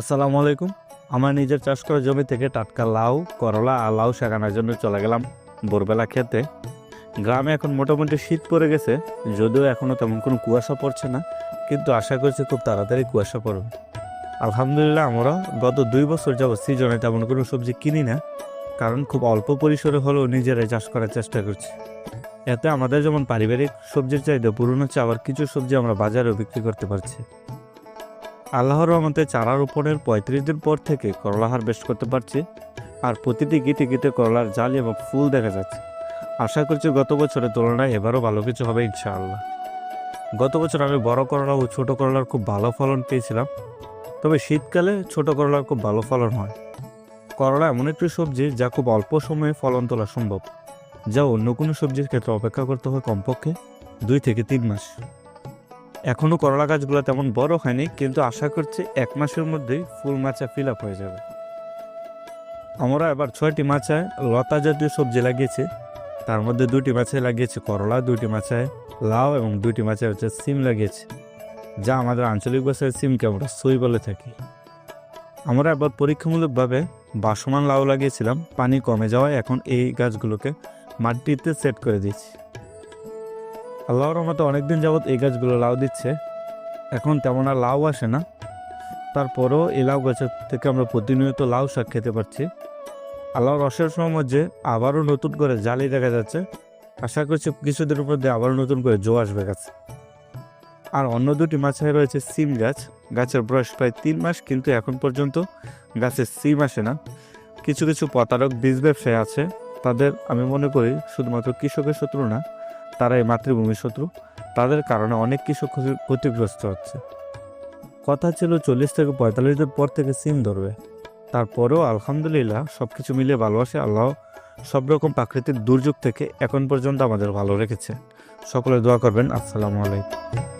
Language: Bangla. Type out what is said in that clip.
আসসালামু আলাইকুম। আমার নিজের চাষ করা জমি থেকে টাটকা লাউ, করলা আর লাউ শাক আনার জন্য চলে গেলাম ভোরবেলা খেতে। গ্রামে এখন মোটামুটি শীত পড়ে গেছে, যদিও এখনও তেমন কোনো কুয়াশা পড়ছে না, কিন্তু আশা করছি খুব তাড়াতাড়ি কুয়াশা পড়বে। আলহামদুলিল্লাহ, আমরা গত 2 বছর যাবৎ সিজনে তেমন কোনো সবজি কিনি না, কারণ খুব অল্প পরিসরে হলেও নিজেরাই চাষ করার চেষ্টা করছি। এতে আমাদের যেমন পারিবারিক সবজির চাহিদা পূরণ হচ্ছে, আবার কিছু সবজি আমরা বাজারেও বিক্রি করতে পারছি। আল্লাহর রহমতে চারা রোপণের 35 দিন পর থেকে করলা হারভেস্ট করতে পারছি, আর প্রতিটি গিটে গিটে করলার জালি এবং ফুল দেখা যাচ্ছে। আশা করছি গত বছরের তুলনায় এবারও ভালো কিছু হবে ইনশাআল্লাহ। গত বছর আমি বড় করলা ও ছোট করলার খুব ভালো ফলন পেয়েছিলাম, তবে শীতকালে ছোট করলার খুব ভালো ফলন হয়। করলা এমন একটি সবজি যা খুব অল্প সময়ে ফলন তোলা সম্ভব, যা অন্য কোনো সবজির ক্ষেত্রে অপেক্ষা করতে হয় কমপক্ষে 2 থেকে 3 মাস। এখনও করলা গাছগুলো তেমন বড় হয়নি, কিন্তু আশা করছি 1 মাসের মধ্যেই ফুল মাচা ফিল আপ হয়ে যাবে। আমরা এবার 6টি মাচায় লতা জাতীয় সবজি লাগিয়েছি। তার মধ্যে 2টি মাচায় লাগিয়েছি করলা, 2টি মাচায় লাউ এবং 2টি মাচায় সিম লাগিয়েছি, যা আমাদের আঞ্চলিক ভাষায় সিমকে আমরা সই বলে থাকি। আমরা এবার পরীক্ষামূলকভাবে বাসমান লাউ লাগিয়েছিলাম, পানি কমে যাওয়ায় এখন এই গাছগুলোকে মাটিতে সেট করে দিয়েছি। আল্লাহর রহমতে অনেকদিন যাবৎ এই গাছগুলো লাউ দিচ্ছে। এখন তেমন আর লাউ আসে না, তারপরও এই লাউ গাছের থেকে আমরা প্রতিনিয়ত লাউ শাক খেতে পারছি। আল্লাহর অশেষ রহমত যে আবারও নতুন করে জালি দেখা যাচ্ছে। আশা করছি কিছুদিনের মধ্যে আবারও নতুন করে জো আসবে গাছে। আর অন্য 2টি মাচায় রয়েছে সিম গাছ। গাছের বয়স প্রায় 3 মাস, কিন্তু এখন পর্যন্ত গাছে সিম আসে না। কিছু কিছু প্রতারক বীজ ব্যবসায়ী আছে, তাদের আমি মনে করি শুধুমাত্র কৃষকের শত্রু না, তারা এই মাতৃভূমির শত্রু। তাদের কারণে অনেক কৃষক ক্ষতিগ্রস্ত হচ্ছে। কথা ছিল 40 থেকে 45 দিন পর থেকে সিম ধরবে, তারপরেও আলহামদুলিল্লাহ সব কিছু মিলিয়ে ভালোবাসে। আল্লাহ সব রকম প্রাকৃতিক দুর্যোগ থেকে এখন পর্যন্ত আমাদের ভালো রেখেছে। সকলে দোয়া করবেন। আসসালামু আলাইকুম।